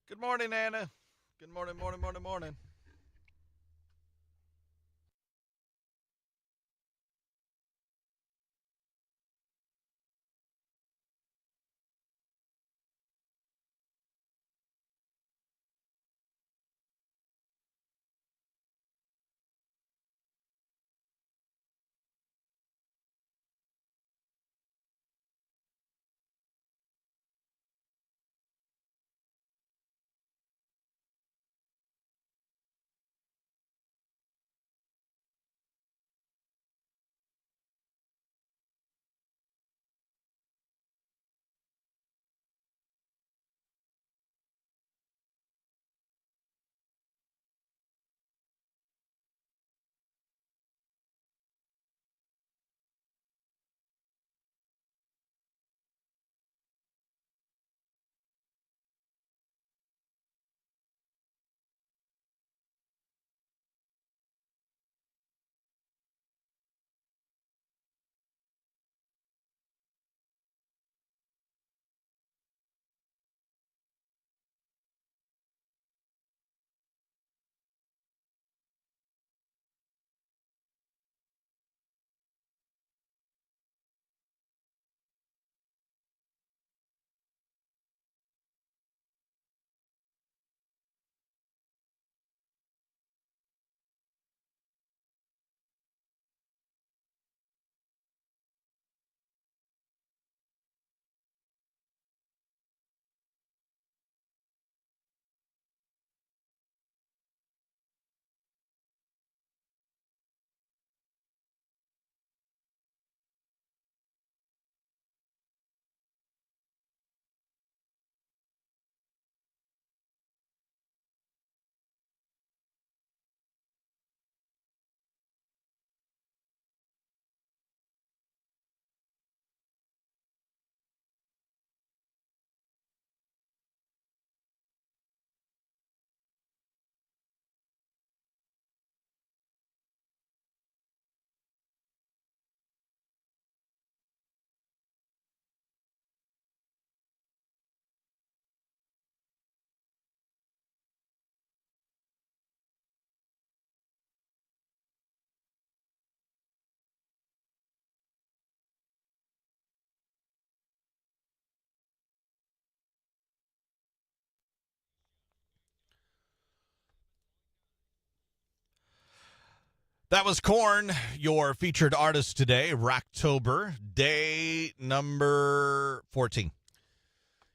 Good morning, Anna. Good morning, morning, morning, morning. That was Korn, your featured artist today, Rocktober, day number 14.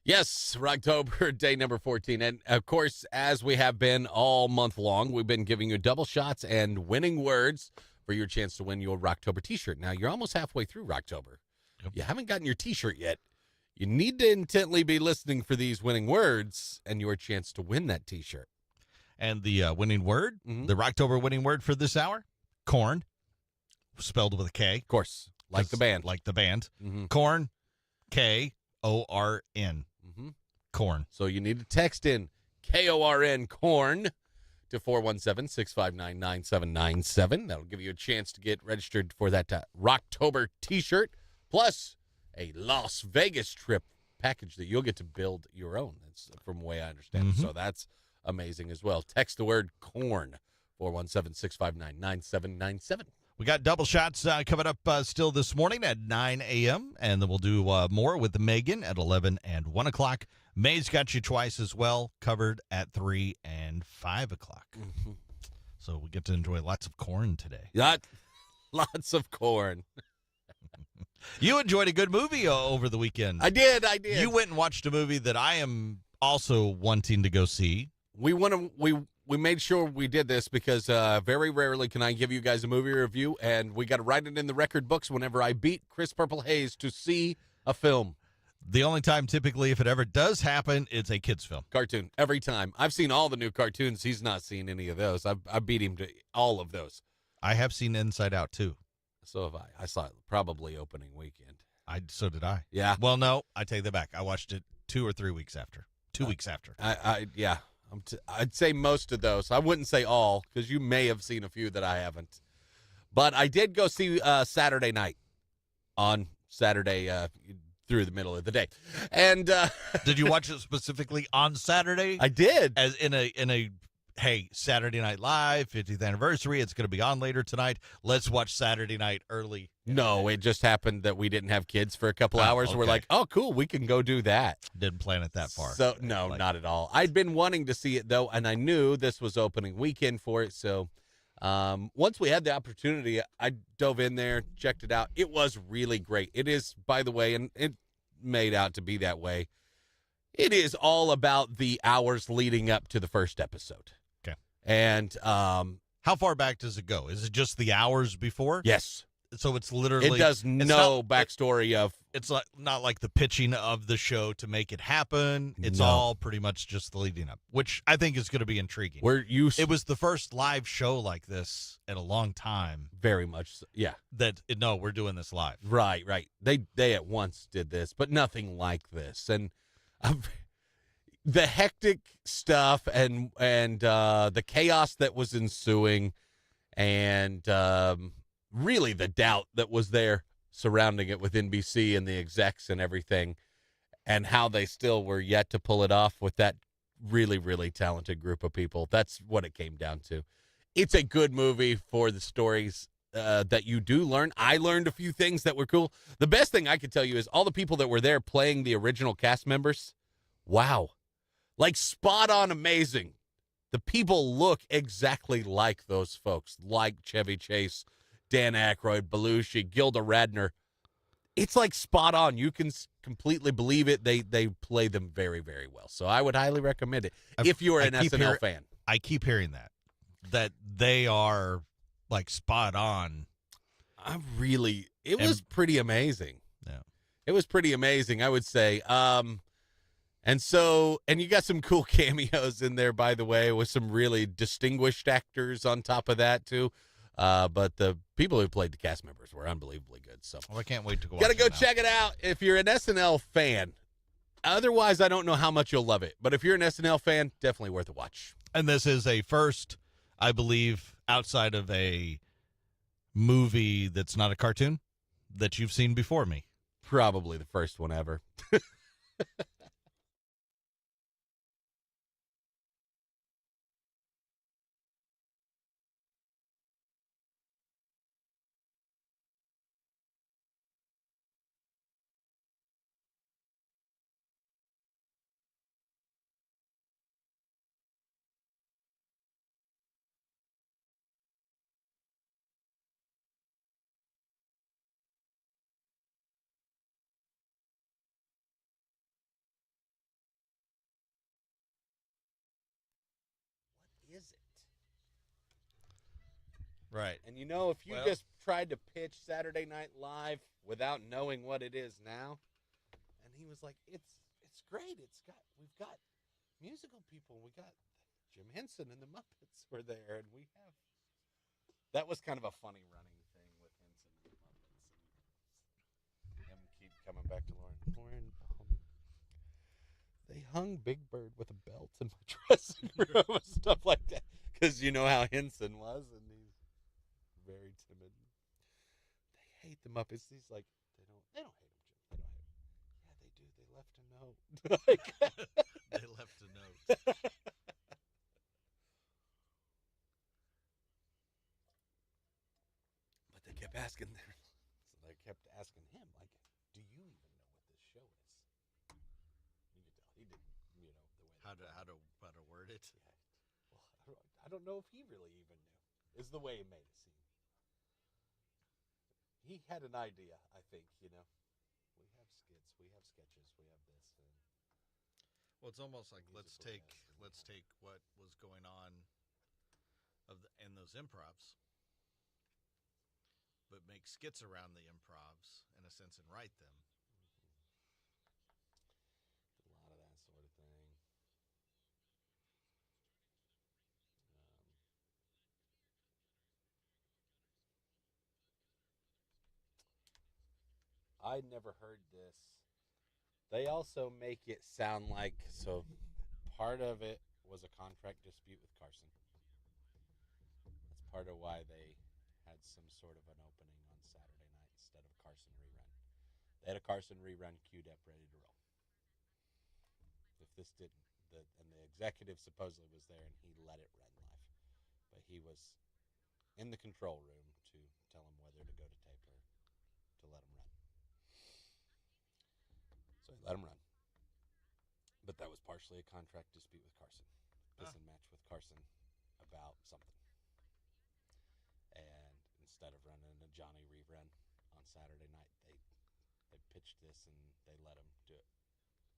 Yes, Rocktober, day number 14. And, of course, as we have been all month long, we've been giving you double shots and winning words for your chance to win your Rocktober T-shirt. Now, you're almost halfway through Rocktober. Yep. You haven't gotten your T-shirt yet. You need to intently be listening for these winning words and your chance to win that T-shirt. And the winning word, the Rocktober winning word for this hour, Korn, spelled with a K. Of course, like the band. Like the band. Korn, K-O-R-N. Korn. So you need to text in K-O-R-N, Korn, to 417-659-9797. That'll give you a chance to get registered for that Rocktober T-shirt, plus a Las Vegas trip package that you'll get to build your own. That's from the way I understand. So that's amazing as well. Text the word Korn, 417-659-9797. We got double shots coming up still this morning at 9 a.m., and then we'll do more with Megan at 11 and 1 o'clock. May's got you twice as well, covered at 3 and 5 o'clock. So we get to enjoy lots of corn today. Lots of corn. You enjoyed a good movie over the weekend. I did. You went and watched a movie that I am also wanting to go see. We made sure we did this because very rarely can I give you guys a movie review, and we got to write it in the record books whenever I beat Chris Purple Hayes to see a film. The only time, typically, if it ever does happen, it's a kid's film. Cartoon, every time. I've seen all the new cartoons. He's not seen any of those. I beat him to all of those. I have seen Inside Out, too. So have I. I saw it probably opening weekend. So did I. Yeah. Well, no, I take that back. I watched it 2 or 3 weeks after. 2 weeks after. Yeah. I'd say most of those. I wouldn't say all, because you may have seen a few that I haven't. But I did go see Saturday night. On Saturday, through the middle of the day. And Did you watch it specifically on Saturday? I did. As in a hey, Saturday Night Live, 50th anniversary. It's going to be on later tonight. Let's watch Saturday night early. No, it just happened that we didn't have kids for a couple Oh, hours. We're okay. like, oh, cool, we can go do that. Didn't plan it that far. So, no, Like- not at all. I'd been wanting to see it, though, and I knew this was opening weekend for it. So once we had the opportunity, I dove in there, checked it out. It was really great. It is, by the way, and it made out to be that way, it is all about the hours leading up to the first episode. Okay. And How far back does it go? Is it just the hours before? yes, So it's literally it does no backstory of It's like not like the pitching of the show to make it happen. It's No. all pretty much just the leading up, which I think is going to be intriguing. where you It was the first live show like this in a long time. very much so. Yeah. No, we're doing this live. Right. They at once did this, but nothing like this. And the hectic stuff and the chaos that was ensuing, and really the doubt that was there surrounding it with NBC and the execs and everything, and how they still were yet to pull it off with that really, really talented group of people. That's what it came down to. It's a good movie for the stories that you do learn. I learned a few things that were cool. The best thing I could tell you is all the people that were there playing the original cast members. Wow. Like spot on amazing. The people look exactly like those folks, like Chevy Chase, Dan Aykroyd, Belushi, Gilda Radner. It's like spot on. You can completely believe it. They play them very, very well. So I would highly recommend it if you're an SNL fan. I keep hearing that they are like spot on. It was pretty amazing. Yeah. It was pretty amazing, I would say. And you got some cool cameos in there, by the way, with some really distinguished actors on top of that, too. But the people who played the cast members were unbelievably good. So Well, I can't wait to go. gotta watch go it now. check it out if you're an SNL fan. Otherwise, I don't know how much you'll love it. But if you're an SNL fan, definitely worth a watch. And this is a first, I believe, outside of a movie that's not a cartoon that you've seen before me. Probably the first one ever. What is it? Right. And you know, if you Well- just tried to pitch Saturday Night Live without knowing what it is now, and he was like, "It's great. We've got musical people. We got Jim Henson and the Muppets were there, and we have." That was kind of a funny running thing with Henson and the Muppets, and him keep coming back to Lauren. They hung Big Bird with a belt in my dressing room and stuff like that, because you know how Henson was, and he's very timid. They hate the Muppets. He's like, they don't hate him, Jim. They don't hate him. Yeah, they do. They left a note. They left a note. But they kept asking their, so they kept asking him, like, do you even know what this show is? You could tell he didn't, the way. How to word it? Well, I don't know if he really even knew. Is the way he made it seem. He had an idea, I think. We have skits, we have sketches, we have this. Well, it's almost like let's Musical take what was going on in those improvs, but make skits around the improvs in a sense and write them. A lot of that sort of thing. I never heard this. They also make it sound like, so part of it was a contract dispute with Carson. That's part of why they had some sort of an opening on Saturday night instead of Carson rerun. They had a Carson rerun queued up, ready to roll. If this didn't, and the executive supposedly was there, and he let it run live, but he was in the control room to tell him whether to go to tape or to let him run. So he let him run, but that was partially a contract dispute with Carson, pissing match with Carson about something. And instead of running a Johnny rerun on Saturday night, they pitched this and they let him do it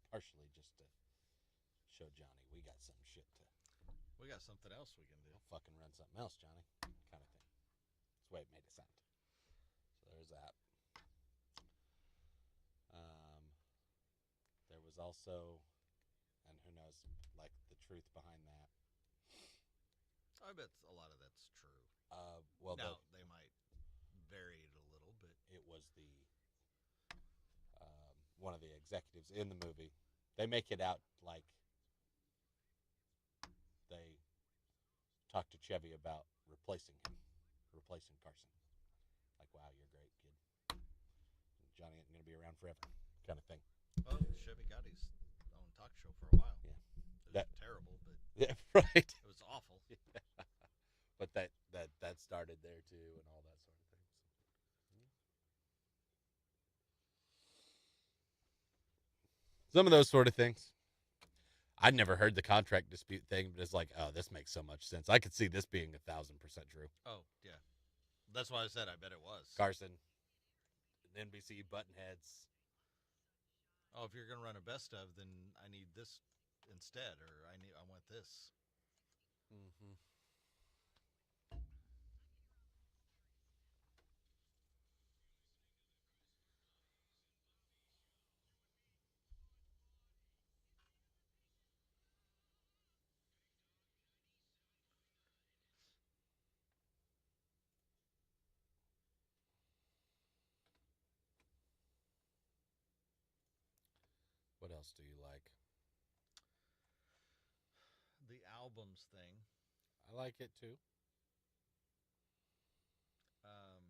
partially just to show Johnny we got some shit to. We got something else we can do. We'll fucking run something else, Johnny, kind of thing. That's the way it made it sound. So there's that. There was also, and who knows, like the truth behind that. I bet a lot of that's true. Well, now they might vary it a little, but it was the one of the executives in the movie. They make it out like they talked to Chevy about replacing Carson. Like, wow, you're great, kid. Johnny ain't gonna be around forever, kind of thing. Well, Chevy got his own talk show for a while. Yeah, it was terrible, but yeah, right. It was awful. Yeah. But that started there too, and all that sort of thing. So, some of those sort of things. I'd never heard the contract dispute thing, but it's like, oh, this makes so much sense. I could see this being 1,000% true. Oh yeah, that's why I said I bet it was. Carson, NBC button heads. Oh, if you're gonna run a best of, then I need this instead, or I want this. Mm-hmm. What else do you like? The albums thing. I like it too. Oh.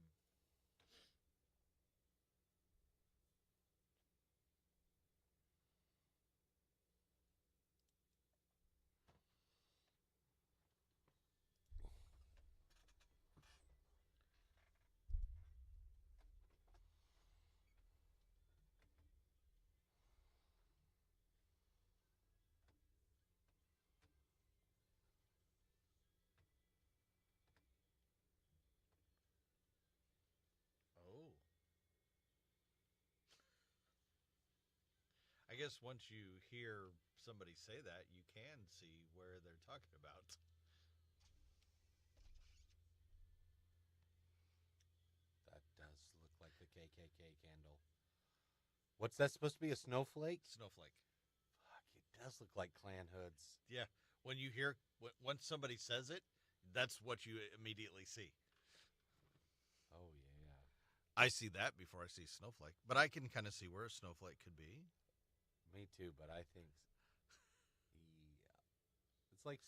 I guess once you hear somebody say that, you can see where they're talking about. That does look like the KKK candle. What's that supposed to be? A snowflake? Snowflake. Fuck, it does look like Klan hoods. Yeah. When you hear, once somebody says it, that's what you immediately see. Oh, yeah. I see that before I see snowflake. But I can kind of see where a snowflake could be. Me too, but I think, yeah. It's like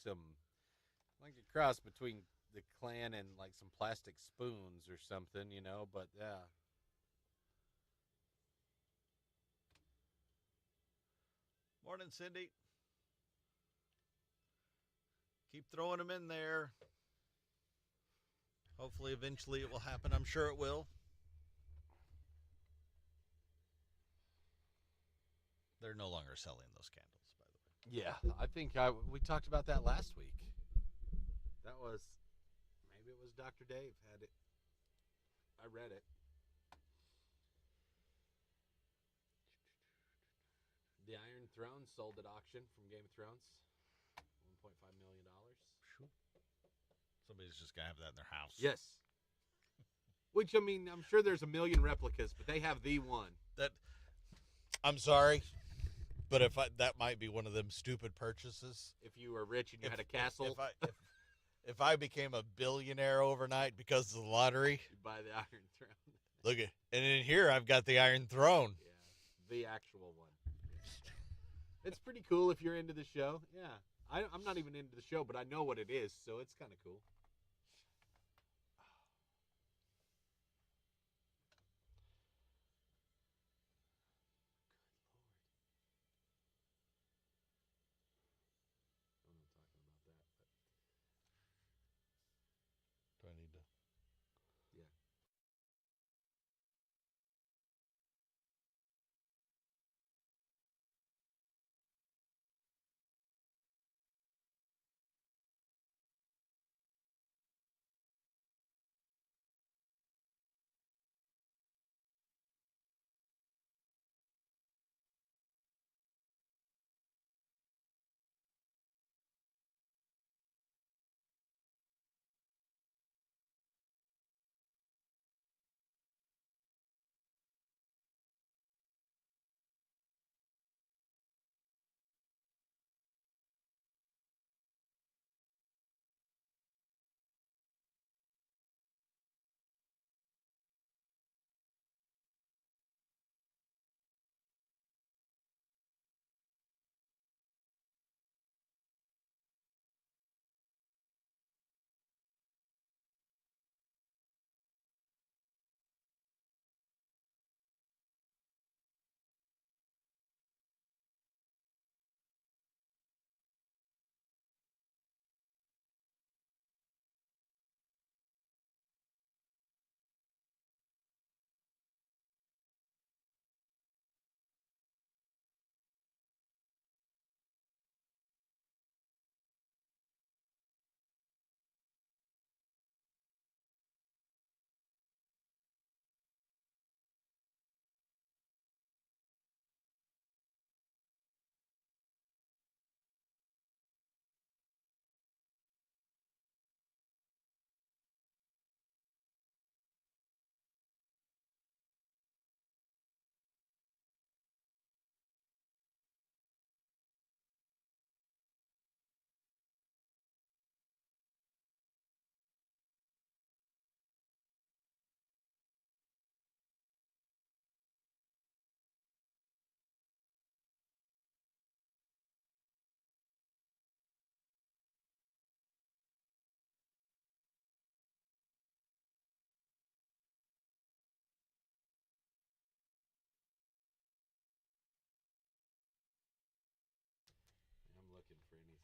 a cross between the Klan and like some plastic spoons or something, you know, but yeah. Morning, Cindy. Keep throwing them in there. Hopefully, eventually it will happen. I'm sure it will. They're no longer selling those candles, by the way. Yeah, I think we talked about that last week. That was, maybe it was Dr. Dave had it. I read it. The Iron Throne sold at auction from Game of Thrones. $1.5 million. Somebody's just going to have that in their house. Yes. Which, I mean, I'm sure there's a million replicas, but they have the one. I'm sorry, but that might be one of them stupid purchases. If you were rich and you had a castle. If I became a billionaire overnight because of the lottery. You buy the Iron Throne. Look at, and in here I've got the Iron Throne. Yeah, the actual one. It's pretty cool if you're into the show. Yeah. I'm not even into the show, but I know what it is, so it's kind of cool.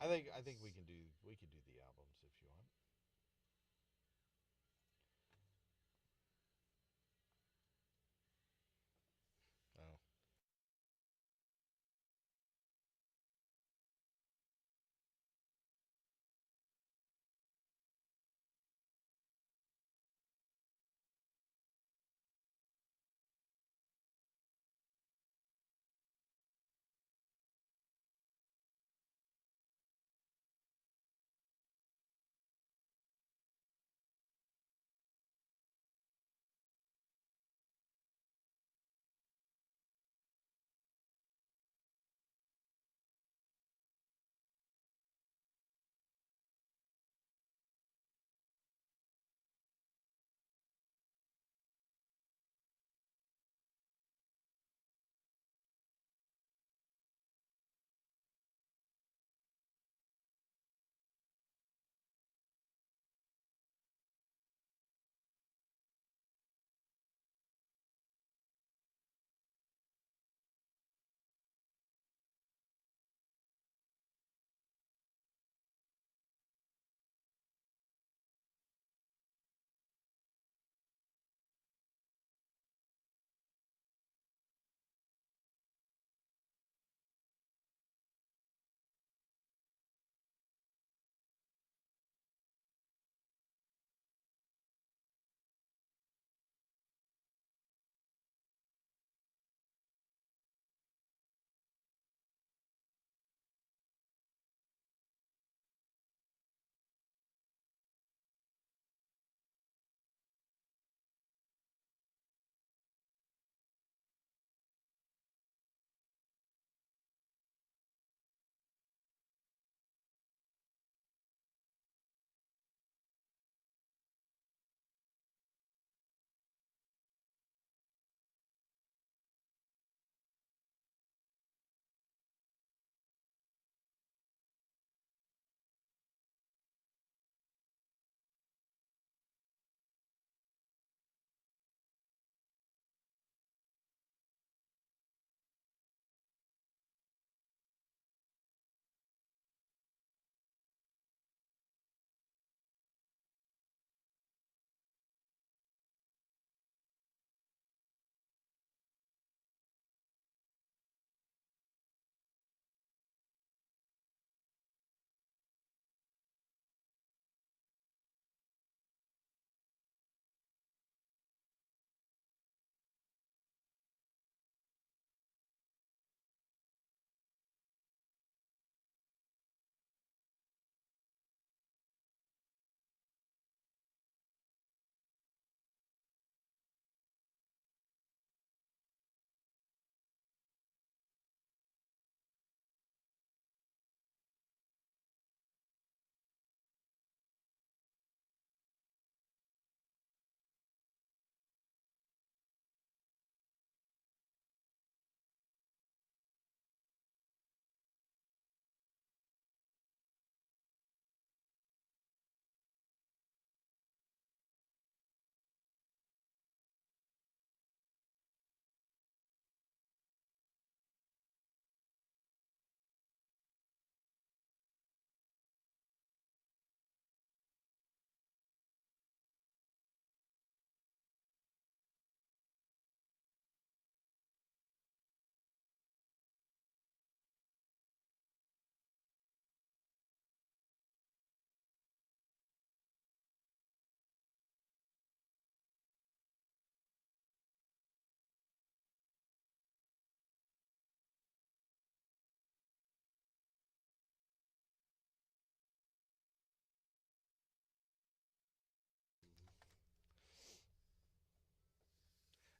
I think we can do the albums if you want. Oh.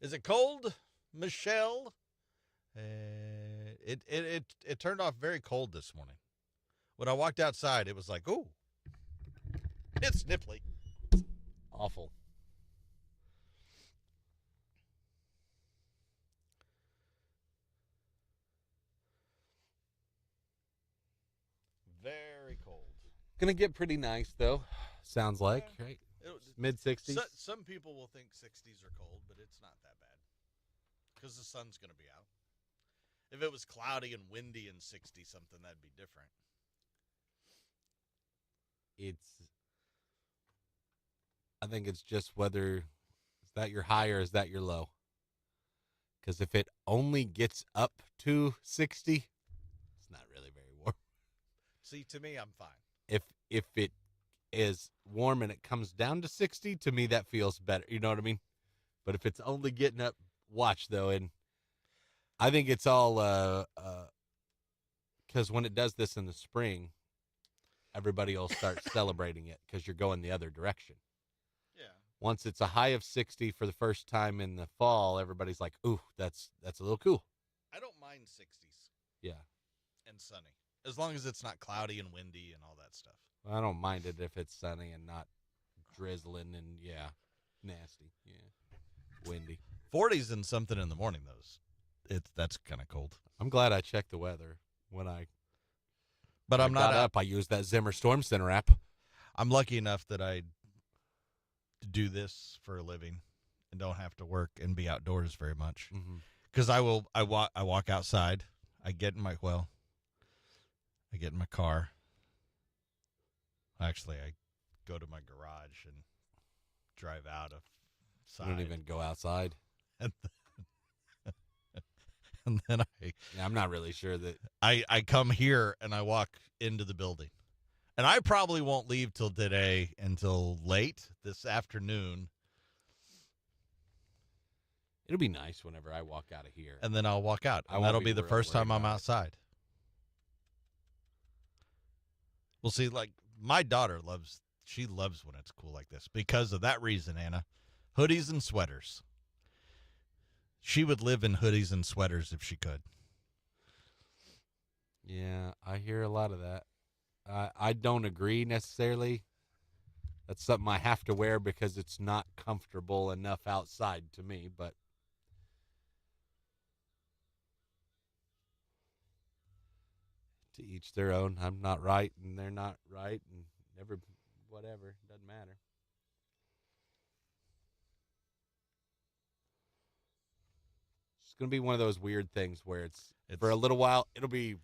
Is it cold, Michelle? It turned off very cold this morning. When I walked outside, it was like, ooh, it's nipply. Awful. Very cold. Gonna get pretty nice though. Sounds like, right? Mid 60s. Some people will think 60s are cold, but it's not that bad because the sun's going to be out. If it was cloudy and windy and 60 something, that'd be different. I think it's just whether is that your high or is that your low? Because if it only gets up to 60, it's not really very warm. See, to me, I'm fine. If it is warm and it comes down to 60, to me that feels better. You know what I mean? But if it's only getting up, watch though, and I think it's all because when it does this in the spring, everybody will start celebrating it because you're going the other direction. Yeah. Once it's a high of 60 for the first time in the fall, everybody's like, "Ooh, that's a little cool." I don't mind 60s Yeah, and sunny, as long as it's not cloudy and windy and all that stuff. I don't mind it if it's sunny and not drizzling and nasty. Yeah, windy. 40s and something in the morning, that's kind of cold. I'm glad I checked the weather when I But I'm not got up. I used that Zimmer Storm Center app. I'm lucky enough that I do this for a living and don't have to work and be outdoors very much. Mm-hmm. Because I walk outside. I get in my car. Actually, I go to my garage and drive out of I don't even go outside. And then I'm not really sure that. I come here and I walk into the building. And I probably won't leave till today until late this afternoon. It'll be nice whenever I walk out of here. And then I'll walk out. I And won't that'll be be the real first time worried I'm about it. outside. Well, see, like my daughter loves when it's cool like this because of that reason, Anna. Hoodies and sweaters. She would live in hoodies and sweaters if she could. Yeah, I hear a lot of that. I don't agree necessarily. That's something I have to wear because it's not comfortable enough outside to me, but to each their own. I'm not right and they're not right and whatever, doesn't matter. It's going to be one of those weird things where it's for a little while it'll be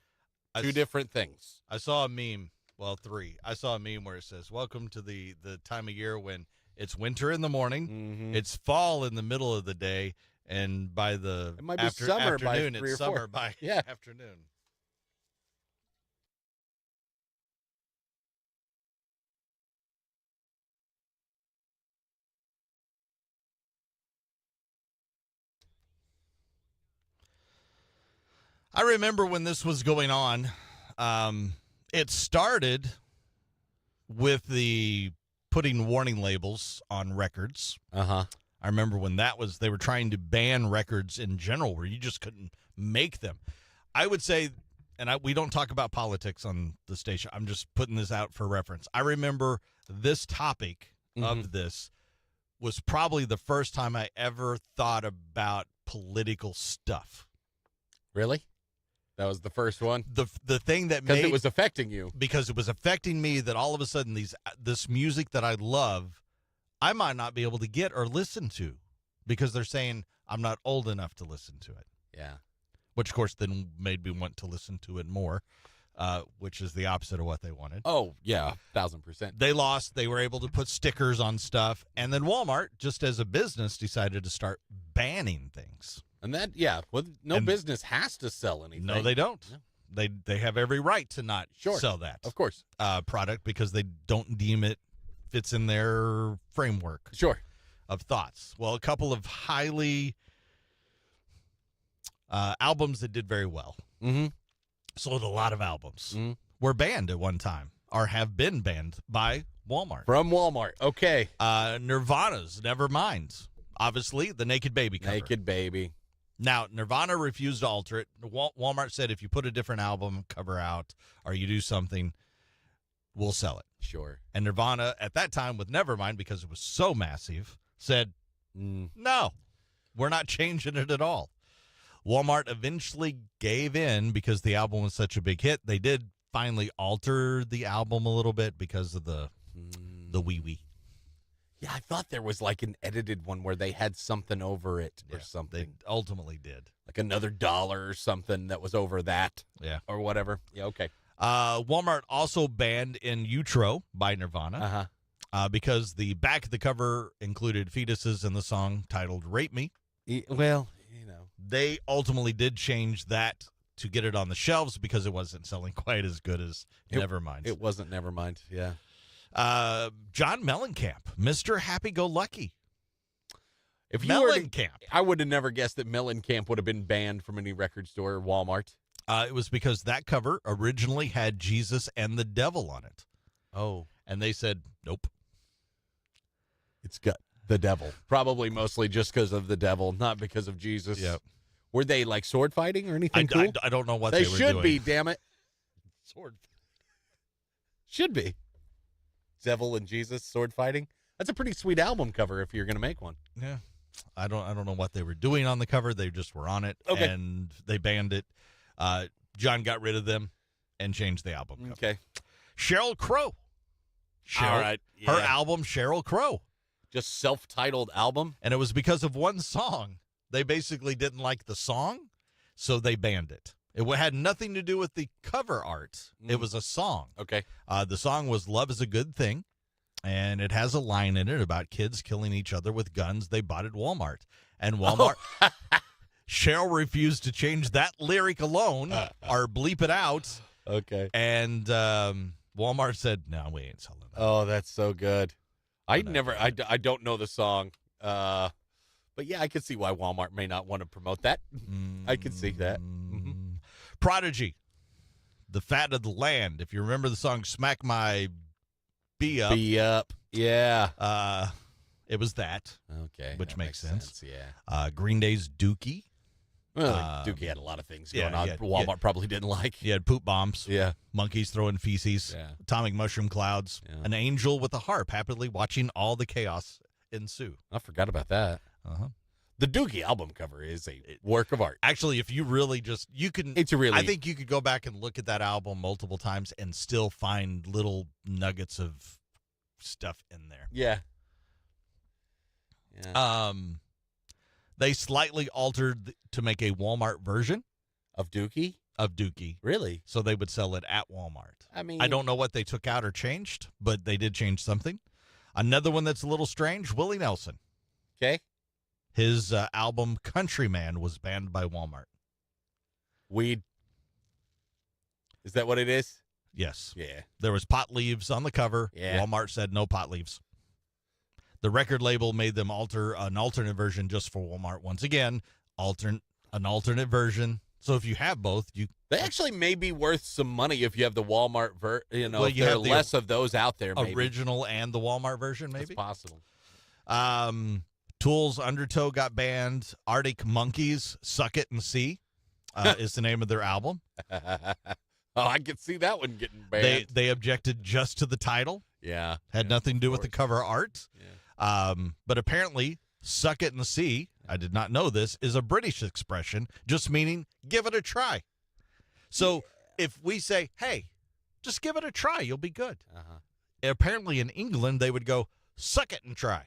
two different things. I saw a meme. Well, three. I saw a meme where it says, "Welcome to the time of year when it's winter in the morning, Mm-hmm. it's fall in the middle of the day, and by the It might be summer by afternoon, 3 or it's 4. summer by Yeah. afternoon." I remember when this was going on. It started with the putting warning labels on records. Uh-huh. I remember when they were trying to ban records in general where you just couldn't make them. I would say, and we don't talk about politics on the station. I'm just putting this out for reference. I remember this topic of this was probably the first time I ever thought about political stuff. Really? That was the first one? The thing that Because it was affecting you. Because it was affecting me that all of a sudden this music that I love, I might not be able to get or listen to because they're saying I'm not old enough to listen to it. Yeah. Which, of course, then made me want to listen to it more, which is the opposite of what they wanted. Oh, yeah, 1,000%. They lost. They were able to put stickers on stuff. And then Walmart, just as a business, decided to start banning things. And that, business has to sell anything. No, they don't. Yeah. They have every right to not Sure. sell that. Of course. Product because they don't deem it fits in their framework Sure. of thoughts. Well, a couple of highly albums that did very well. Mm-hmm. Sold a lot of albums. Mm-hmm. Were banned at one time or have been banned by Walmart. From Walmart. Okay. Nirvana's Nevermind. Obviously, the Naked Baby cover. Naked Baby. Now, Nirvana refused to alter it. Walmart said if you put a different album cover out or you do something, we'll sell it. Sure. And Nirvana, at that time with Nevermind, because it was so massive, said, no, we're not changing it at all. Walmart eventually gave in because the album was such a big hit. They did finally alter the album a little bit because of the wee-wee. Yeah, I thought there was like an edited one where they had something over it or They something. ultimately did. Like another $1 or something that was over that. Yeah. Or whatever. Yeah, okay. Walmart also banned In Utero by Nirvana because the back of the cover included fetuses in the song titled Rape Me. Well, They ultimately did change that to get it on the shelves because it wasn't selling quite as good as Nevermind. it wasn't Nevermind. Yeah. John Mellencamp, Mr. Happy-Go-Lucky. If you were to, Mellencamp. I would have never guessed that Mellencamp would have been banned from any record store or Walmart. It was because that cover originally had Jesus and the devil on it. Oh. And they said, nope. It's got the devil. Probably mostly just because of the devil, not because of Jesus. Yep. Were they like sword fighting or anything cool? I don't know what they were doing. They should be, damn it. Sword. Should be. Devil and Jesus sword fighting. That's a pretty sweet album cover if you're going to make one. Yeah. I don't know what they were doing on the cover. They just were on it, and they banned it. John got rid of them and changed the album cover. Okay. Sheryl Crow. All right. Yeah. Her album, Sheryl Crow. Just self-titled album? And it was because of one song. They basically didn't like the song, so they banned it. It had nothing to do with the cover art. It was a song. Okay. The song was Love is a Good Thing, and it has a line in it about kids killing each other with guns they bought at Walmart. And Walmart, Cheryl refused to change that lyric alone or bleep it out. Okay. And Walmart said, no, we ain't selling that. Oh, that's so good. I don't know the song. But yeah, I could see why Walmart may not want to promote that. I could see that. Mm-hmm. Prodigy, The Fat of the Land. If you remember the song Smack My B Up. B Up. Yeah. It was that. Okay. Which makes sense. Yeah. Green Day's Dookie. Well, Dookie had a lot of things going on. Walmart probably didn't like. He had poop bombs. Yeah. Monkeys throwing feces. Yeah. Atomic mushroom clouds. Yeah. An angel with a harp happily watching all the chaos ensue. I forgot about that. Uh-huh. The Dookie album cover is a work of art. Actually, if you really just, you can, I think you could go back and look at that album multiple times and still find little nuggets of stuff in there. Yeah. Yeah. They slightly altered to make a Walmart version of Dookie? Of Dookie. Really? So they would sell it at Walmart. I mean, I don't know what they took out or changed, but they did change something. Another one that's a little strange, Willie Nelson. Okay. His album Countryman was banned by Walmart. Weed. Is that what it is? Yes. Yeah. There was pot leaves on the cover. Yeah. Walmart said no pot leaves. The record label made them alter an alternate version just for Walmart. Once again, an alternate version. So if you have both, they actually may be worth some money if you have the Walmart well, if there are less of those out there. Maybe. Original and the Walmart version, maybe. That's possible. Tool's Undertow got banned. Arctic Monkeys, Suck It and See is the name of their album. Oh, I could see that one getting banned. They objected just to the title. Yeah. Had nothing to do with the cover art. Yeah. But apparently, Suck It and See, I did not know this, is a British expression, just meaning give it a try. So if we say, hey, just give it a try, you'll be good. Uh-huh. Apparently in England, they would go, suck it and try.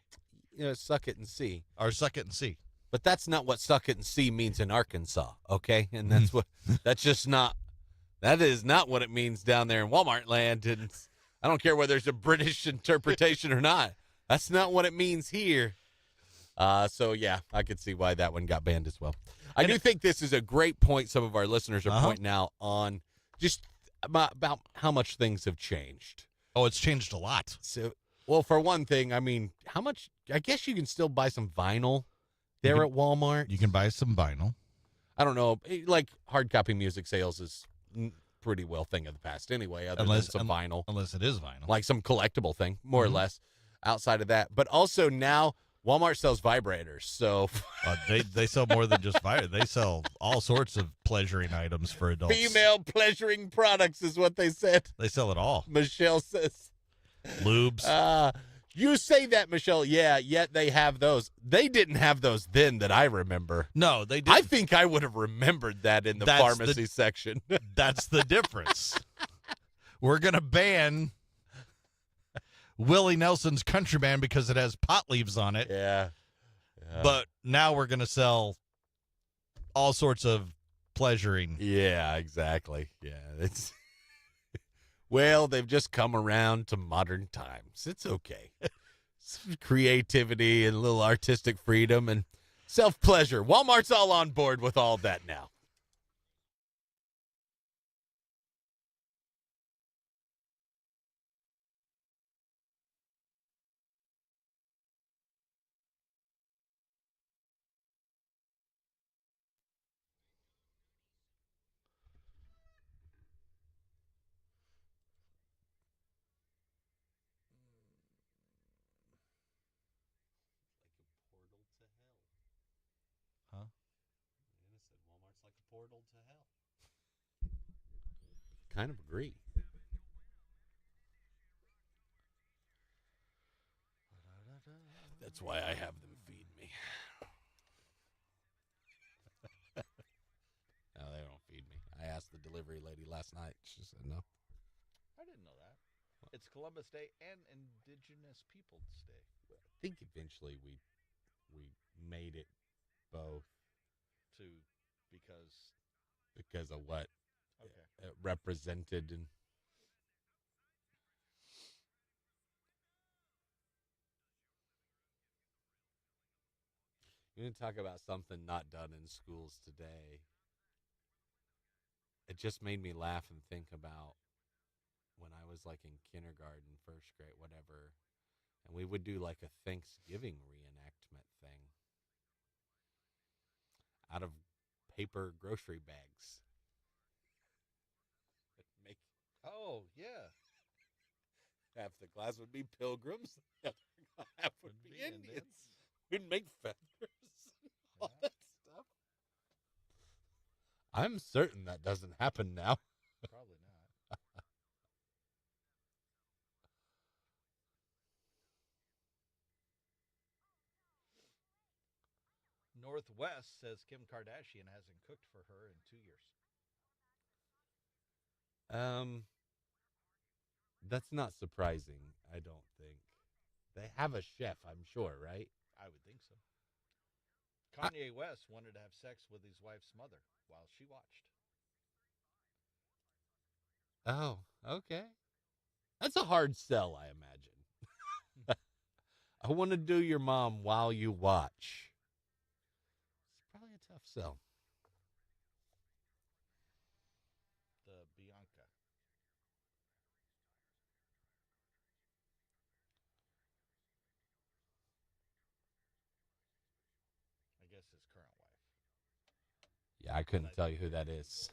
Suck it and see. Or suck it and see. But that's not what suck it and see means in Arkansas, okay? And that is not what it means down there in Walmart land. And I don't care whether there's a British interpretation or not. That's not what it means here. So, yeah, I could see why that one got banned as well. I do think this is a great point some of our listeners are pointing out on just about how much things have changed. Oh, it's changed a lot. So, well, for one thing, I mean, how much? I guess you can still buy some vinyl there at Walmart. You can buy some vinyl. I don't know. Like, hard copy music sales is pretty well thing of the past anyway, other than some vinyl. Unless it is vinyl. Like some collectible thing, more or less, outside of that. But also now, Walmart sells vibrators, so... they sell more than just vibrators. They sell all sorts of pleasuring items for adults. Female pleasuring products is what they said. They sell it all. Michelle says... Lubes. You say that, Michelle. Yeah, yet they have those. They didn't have those then that I remember. No, they didn't. I think I would have remembered that in the pharmacy section. That's the difference. We're going to ban Willie Nelson's Countryman because it has pot leaves on it. Yeah. But now we're going to sell all sorts of pleasuring. Yeah, exactly. Yeah, Well, they've just come around to modern times. It's okay. Some creativity and a little artistic freedom and self-pleasure. Walmart's all on board with all that now. Huh? Anna said Walmart's like a portal to hell. Kind of agree. That's why I have them feed me. No, they don't feed me. I asked the delivery lady last night. She said no. I didn't know that. It's Columbus Day and Indigenous Peoples Day. I think eventually we made it both because of what it represented and you're going to talk about something not done in schools today. It just made me laugh and think about when I was like in kindergarten, first grade, whatever, and we would do like a Thanksgiving reenactment thing out of paper grocery bags. Make Oh, yeah. half the class would be pilgrims, the other half would be Indians. We'd make feathers and all that stuff. I'm certain that doesn't happen now. Probably not. Northwest says Kim Kardashian hasn't cooked for her in 2 years. That's not surprising, I don't think. They have a chef, I'm sure, right? I would think so. Kanye West wanted to have sex with his wife's mother while she watched. Oh, okay. That's a hard sell, I imagine. I want to do your mom while you watch. It's probably a tough sell. The Bianca. I guess his current wife. Yeah, I couldn't tell you who that is.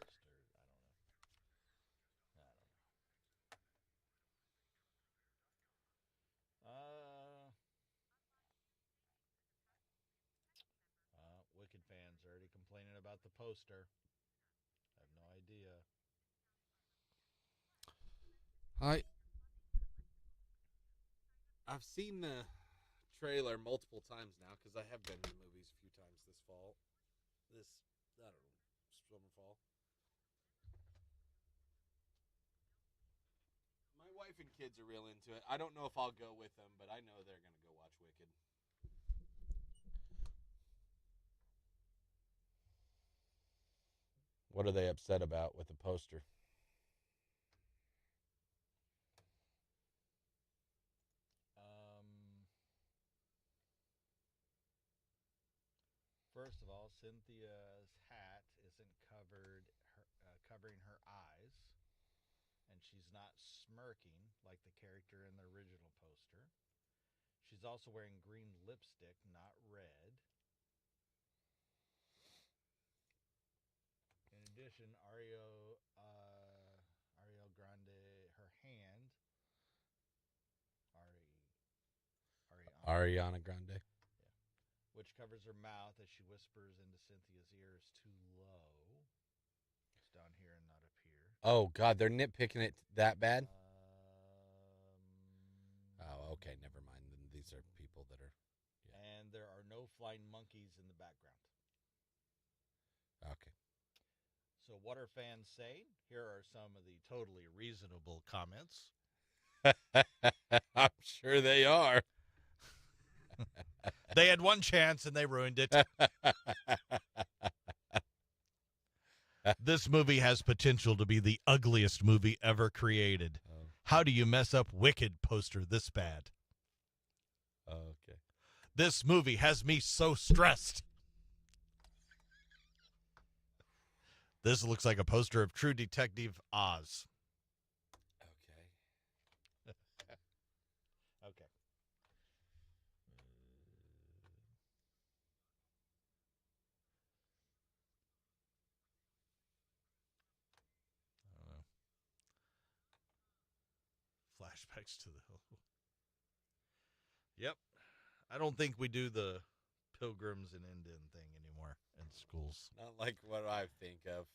Wicked fans already complaining about the poster. I have no idea. I've seen the trailer multiple times now because I have been to the movies a few times this fall. I don't know, summer, fall. My wife and kids are real into it. I don't know if I'll go with them, but I know they're going to go watch Wicked. What are they upset about with the poster? First of all, Cynthia's hat isn't covering her eyes, and she's not smirking like the character in the original poster. She's also wearing green lipstick, not red. In addition, Ariana Grande, her hand, Ariana Grande. Which covers her mouth as she whispers into Cynthia's ear, is too low. It's down here and not up here. Oh, God, they're nitpicking it that bad? Oh, okay, never mind. Then these are people that are... Yeah. And there are no flying monkeys in the background. Okay. So what are fans saying? Here are some of the totally reasonable comments. I'm sure they are. They had one chance and they ruined it. This movie has potential to be the ugliest movie ever created. Oh, How do you mess up Wicked poster this bad? Okay. This movie has me so stressed. This looks like a poster of True Detective Oz. Okay. Okay. I don't know. Flashbacks to the Yep. I don't think we do the Pilgrims and Indian thing anymore in schools. Not like what I think of.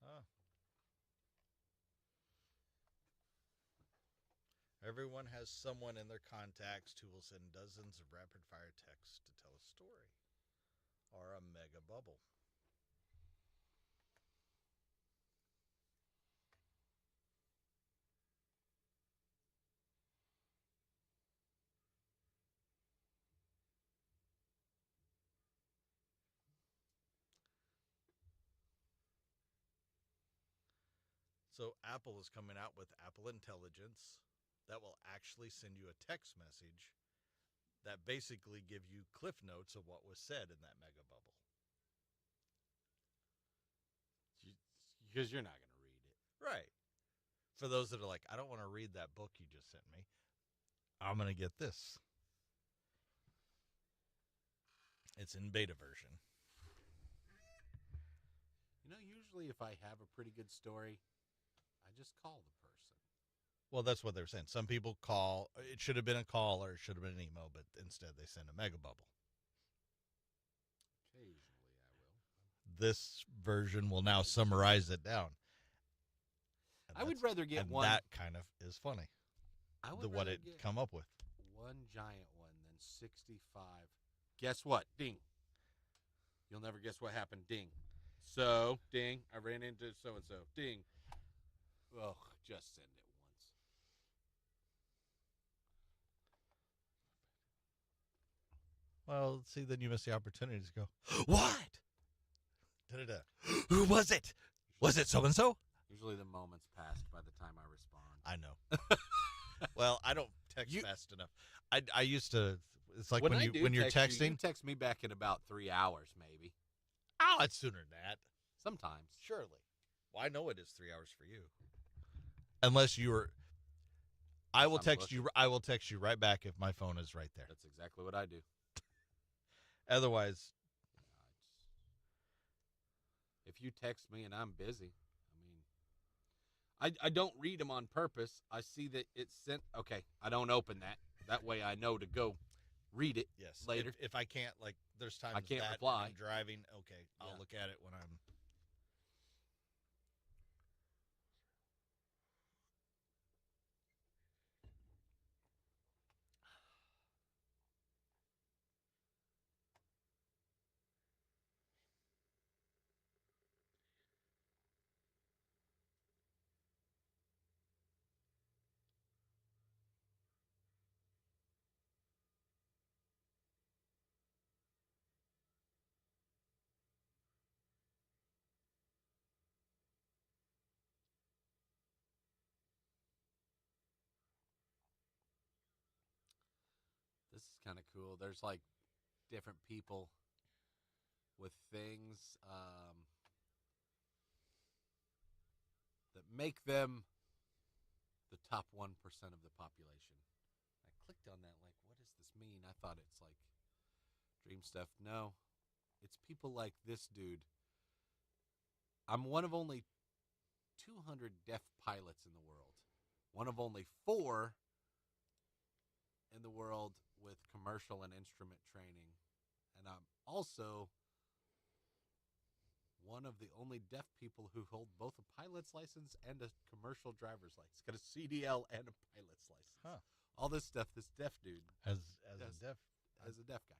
Huh. Everyone has someone in their contacts who will send dozens of rapid fire texts to tell a story or a mega bubble. So Apple is coming out with Apple Intelligence that will actually send you a text message that basically give you cliff notes of what was said in that mega bubble. Because you're not going to read it. Right. For those that are like, I don't want to read that book you just sent me, I'm going to get this. It's in beta version. You know, usually if I have a pretty good story, I just call the person. Well, that's what they're saying. Some people call. It should have been a call or it should have been an email, but instead they send a mega bubble. Occasionally I will. This version will now summarize it down. I would rather get and one. That kind of is funny. I would What rather it get come up with. one giant one than 65. Guess what? Ding. You'll never guess what happened. Ding. So, ding. I ran into so-and-so. Ding. Ugh, just send it once. Well, see, then you miss the opportunity to go, what? Da-da-da. Who was it? Was it so-and-so? Usually the moment's passed by the time I respond. I know. Well, I don't text fast enough. I used to. It's like when you're texting. You text me back in about 3 hours, maybe. Oh, it's sooner than that. Sometimes. Surely. Well, I know it is 3 hours for you. Unless you were. I will text you. I will text you right back if my phone is right there. That's exactly what I do. Otherwise, if you text me and I'm busy, I don't read them on purpose. I see that it's sent. Okay, I don't open that. That way I know to go read it later. If I can't, like, there's times I can't that reply. I'm driving. Okay, I'll look at it when I'm. This is kind of cool. There's like different people with things that make them the top 1% of the population. I clicked on that like, what does this mean? I thought it's like dream stuff. No, it's people like this dude. I'm one of only 200 deaf pilots in the world. One of only 4 in the world with commercial and instrument training. And I'm also one of the only deaf people who hold both a pilot's license and a commercial driver's license. Got a CDL and a pilot's license. Huh. All this stuff, this deaf dude. As Yes. a deaf. As a deaf guy.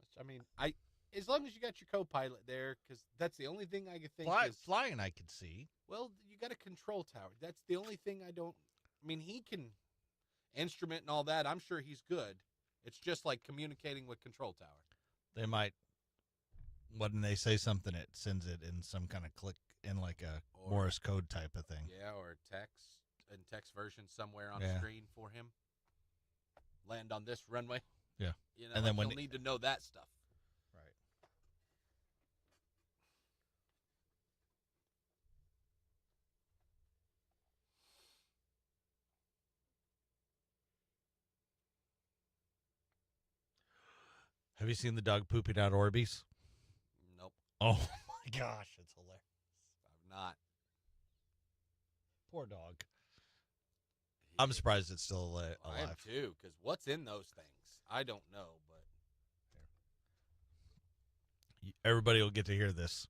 Which, I mean, as long as you got your co-pilot there, because that's the only thing I can think is... Flying I could see. Well, you got a control tower. That's the only thing I don't... I mean, he can instrument and all that. I'm sure he's good. It's just like communicating with control tower. They might, when they say something, it sends it in some kind of click in like a Morse code type of thing. Yeah, or text version somewhere on Yeah. the screen for him. Land on this runway. Yeah. You know, And then when he'll need to know that stuff. Right. Have you seen the dog pooping out Orbeez? Nope, Oh my gosh, it's hilarious. I've not. Poor dog. I'm surprised it's still alive. I am too, because what's in those things? I don't know, but Everybody will get to hear this.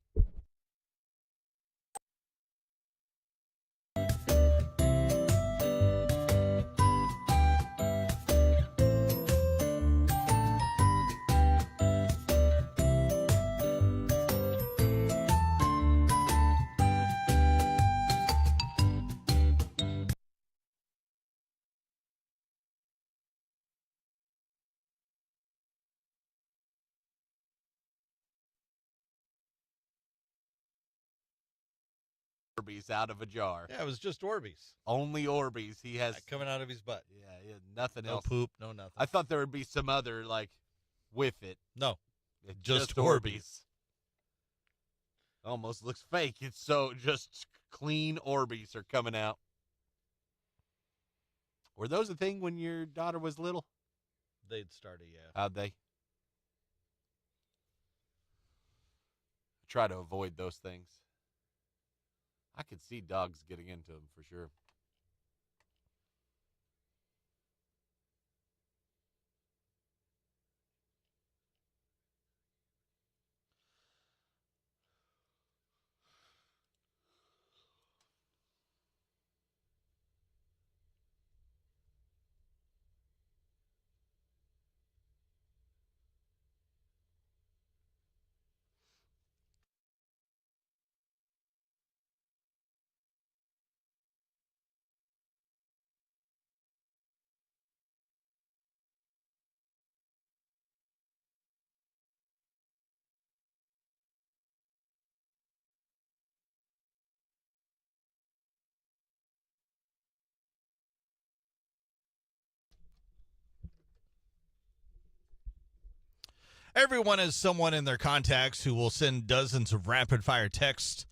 Orbeez out of a jar. Yeah, it was just Orbeez. Only Orbeez. He has Coming out of his butt. Yeah, he had nothing No else. poop, no nothing. I thought there would be some other like with it. No. It's Just Orbeez. Almost looks fake. It's so just clean Orbeez are coming out. Were those a thing when your daughter was little? They'd start yeah. How'd they? Try to avoid those things. I could see dogs getting into them for sure. Everyone has someone in their contacts who will send dozens of rapid-fire texts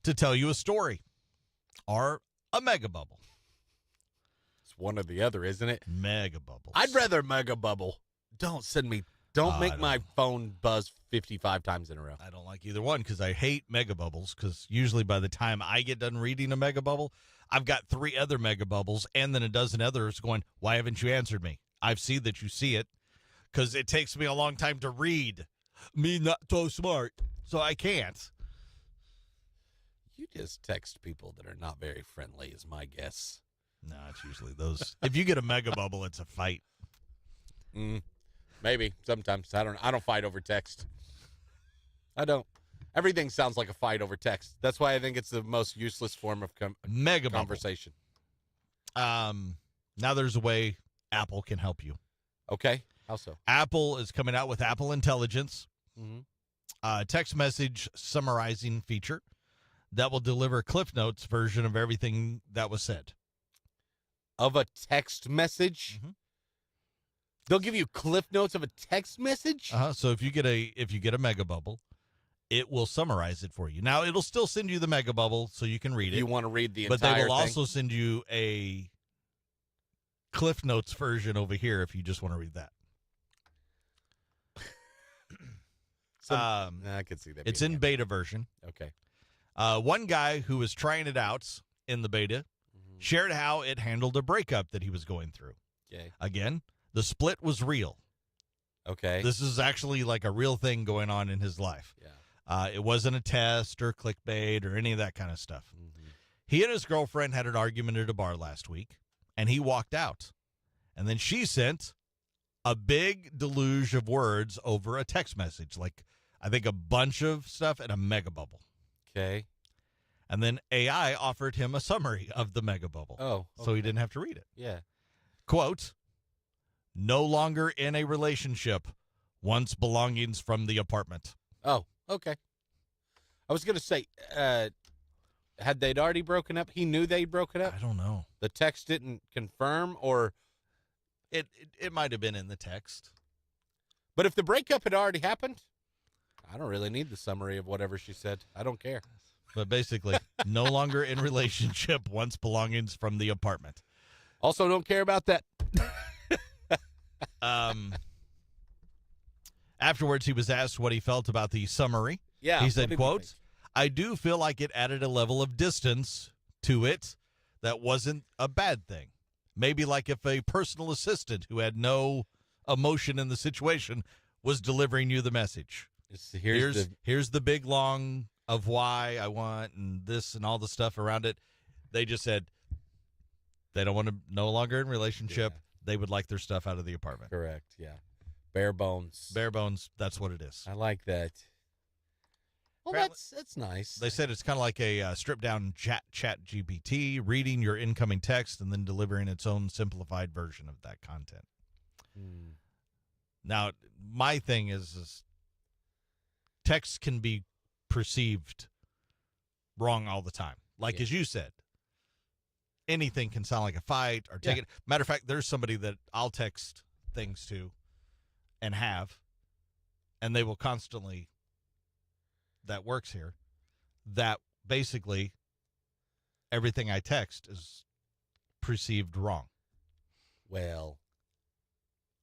to tell you a story or a mega bubble. It's one or the other, isn't it? Mega bubbles. I'd rather mega bubble. Don't make my phone buzz 55 times in a row. I don't like either one because I hate mega bubbles because usually by the time I get done reading a mega bubble, I've got 3 other mega bubbles and then a dozen others going, why haven't you answered me? I've seen that you see it because it takes me a long time to read. Me not so smart, so I can't. You just text people that are not very friendly is my guess. No, it's usually those. If you get a mega bubble, it's a fight. Maybe sometimes I don't fight over text. I don't. Everything sounds like a fight over text. That's why I think it's the most useless form of Mega bubble. conversation. Now there's a way Apple can help you. Okay, how so? Apple is coming out with Apple Intelligence, Mm-hmm. text message summarizing feature that will deliver Cliff Notes version of everything that was said. Of a text message? Mhm. They'll give you Cliff Notes of a text message? So if you get a mega bubble, it will summarize it for you. Now it'll still send you the mega bubble so you can read it. You want to read the but entire they will thing? also send you a Cliff Notes version over here if you just want to read that. I could see that. It's being in beta version. Okay. One guy who was trying it out in the beta shared how it handled a breakup that he was going through. Okay. Again, the split was real. Okay. This is actually like a real thing going on in his life. Yeah. It wasn't a test or clickbait or any of that kind of stuff. Mm-hmm. He and his girlfriend had an argument at a bar last week, and he walked out. And then she sent a big deluge of words over a text message, like I think a bunch of stuff and a mega bubble. Okay. And then AI offered him a summary of the mega bubble. Oh. So he didn't have to read it. Yeah. Quote, no longer in a relationship, wants belongings from the apartment. Oh, okay. I was going to say, had they'd already broken up? He knew they'd broken up? I don't know. The text didn't confirm, or... It might have been in the text. But if the breakup had already happened, I don't really need the summary of whatever she said. I don't care. But basically, no longer in relationship, wants belongings from the apartment. Also, don't care about that. Afterwards, he was asked what he felt about the summary. Yeah. He what said, did quote, think? I do feel like it added a level of distance to it that wasn't a bad thing. Maybe like if a personal assistant who had no emotion in the situation was delivering you the message. Here's the big long of why I want and this and all the stuff around it. They just said they don't want to no longer in relationship. Yeah. They would like their stuff out of the apartment. Correct, yeah. Bare bones. Bare bones, that's what it is. I like that. Well, Apparently- that's nice. They said it's kind of like a stripped-down chat GPT, reading your incoming text and then delivering its own simplified version of that content. Hmm. Now, my thing is text can be perceived wrong all the time. Like, Yeah. as you said, anything can sound like a fight or take Yeah. it. Matter of fact, there's somebody that I'll text things to and have, and they will constantly, that works here, that basically everything I text is perceived wrong. Well,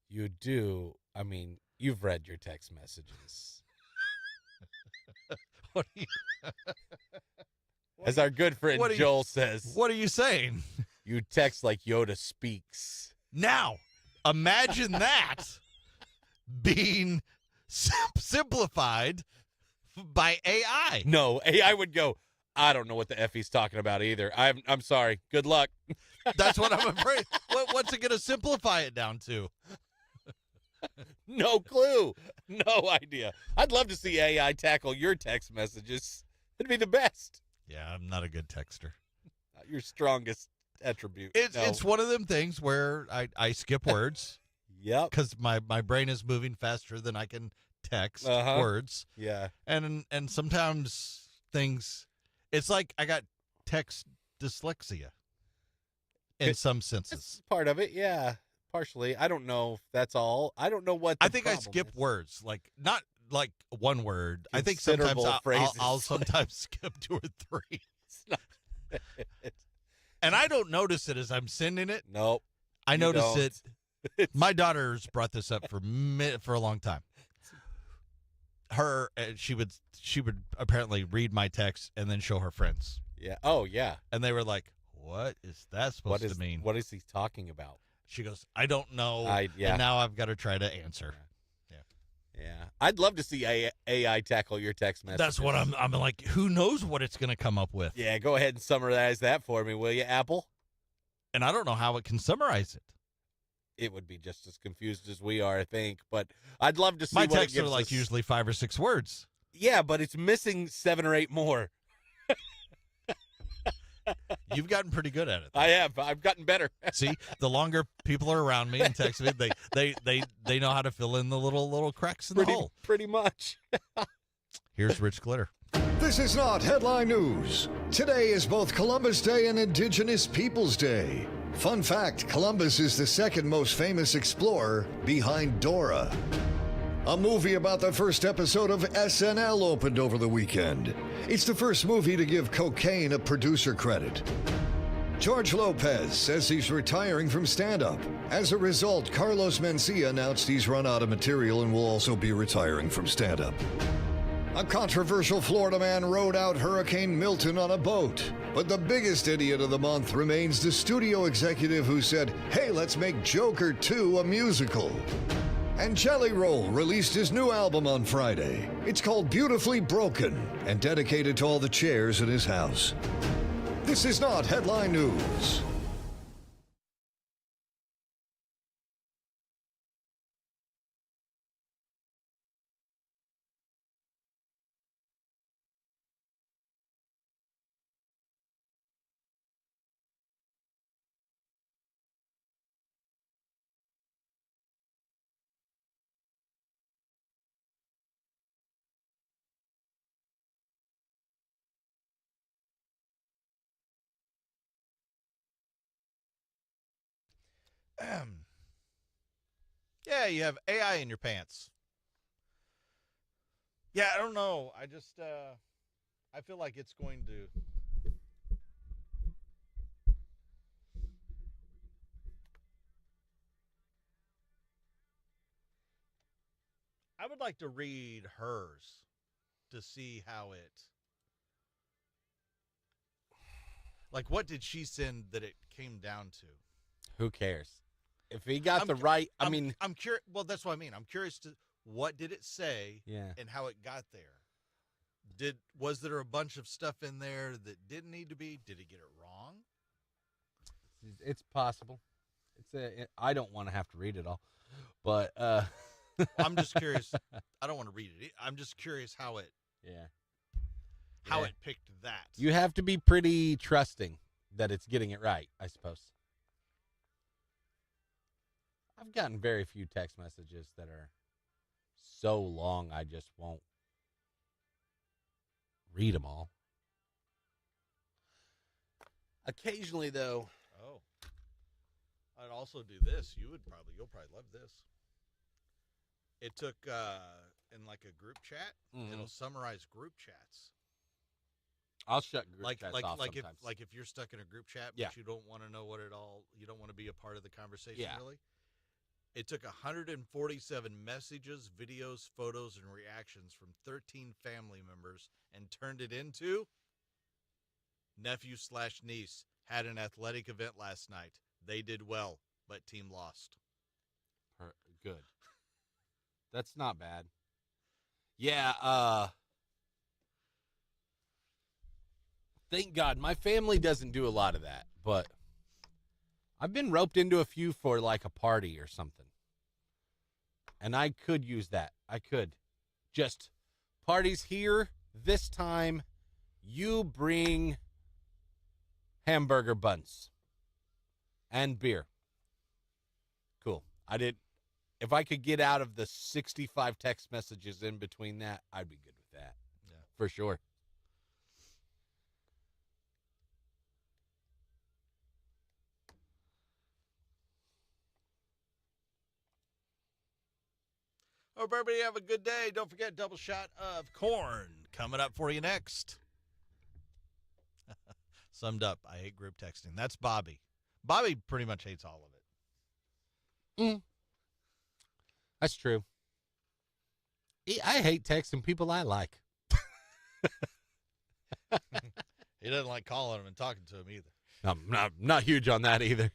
you do. I mean, you've read your text messages. What are you, As our good friend what are you- Joel says, what are you saying? you text like Yoda speaks. Now, imagine that being simplified by AI. No, AI would go, I don't know what the F he's talking about either. I'm sorry. Good luck. That's what I'm afraid. What's it going to simplify it down to? No clue. No idea. I'd love to see AI tackle your text messages. It'd be the best. Yeah, I'm not a good texter. Not your strongest attribute. It's No. it's one of them things where I skip words Yep. because my brain is moving faster than I can text Uh-huh. words, Yeah. and sometimes things. It's like I got text dyslexia in some senses. That's part of it. Yeah. Partially. I don't know if that's all. I don't know what the I think I problem skip is. words, like not like one word. I think sometimes Considerable I'll phrases. sometimes skip 2 or 3, It's not- and I don't notice it as I'm sending it. Nope. I You notice don't. it. My daughter's brought this up for a long time. She would apparently read my text and then show her friends, Yeah. Oh, yeah. and they were like, "What is that supposed to mean?" What is he talking about? She goes, "I don't know." Yeah. And now I've got to try to answer. Yeah. I'd love to see AI tackle your text messages. That's what I'm like. Who knows what it's going to come up with? Yeah, go ahead and summarize that for me, will you, Apple? And I don't know how it can summarize it. It would be just as confused as we are, I think. But I'd love to see My what it texts are gives like us. usually 5 or 6 words. Yeah, but it's missing 7 or 8 more. You've gotten pretty good at it. I have. I've gotten better. See, the longer people are around me and text me, they know how to fill in the little cracks in the hole. Pretty much. Here's Rich Glitter. This is not headline news. Today is both Columbus Day and Indigenous Peoples Day. Fun fact, Columbus is the second most famous explorer behind Dora. A movie about the first episode of SNL opened over the weekend. It's the first movie to give cocaine a producer credit. George Lopez says he's retiring from stand-up. As a result, Carlos Mencia announced he's run out of material and will also be retiring from stand-up. A controversial Florida man rode out Hurricane Milton on a boat. But the biggest idiot of the month remains the studio executive who said, "Hey, let's make Joker 2 a musical." And Jelly Roll released his new album on Friday. It's called Beautifully Broken and dedicated to all the chairs in his house. This is not headline news. Yeah, you have AI in your pants. Yeah, I don't know. I just I feel like it's going to I would like to read hers to see how it like what did she send that it came down to? Who cares? If he got the right, I'm curious. Well, that's what I mean. I'm curious to what did it say, yeah. and how it got there. Was there a bunch of stuff in there that didn't need to be? Did he get it wrong? It's possible. I don't want to have to read it all, but I'm just curious. I don't want to read it. I'm just curious how it picked that. You have to be pretty trusting that it's getting it right, I suppose. I've gotten very few text messages that are so long I just won't read them all. Occasionally, though. Oh. I'd also do this. You'll probably love this. It took in like a group chat. Mm-hmm. It'll summarize group chats. I'll shut group chats off sometimes. If you're stuck in a group chat, but Yeah. you don't want to know you don't want to be a part of the conversation. Yeah. Really. It took 147 messages, videos, photos, and reactions from 13 family members and turned it into nephew/niece had an athletic event last night. They did well, but team lost. Good. That's not bad. Yeah, thank God. My family doesn't do a lot of that, but I've been roped into a few for like a party or something. And I could use that. I could. Just parties here, this time, you bring hamburger buns and beer. Cool. If I could get out of the 65 text messages in between that, I'd be good with that. Yeah. For sure. Hope everybody have a good day. Don't forget double shot of corn coming up for you next. Summed up, I hate group texting. That's Bobby. Bobby pretty much hates all of it. That's true. I hate texting people I like. He doesn't like calling them and talking to them either. I'm not huge on that either.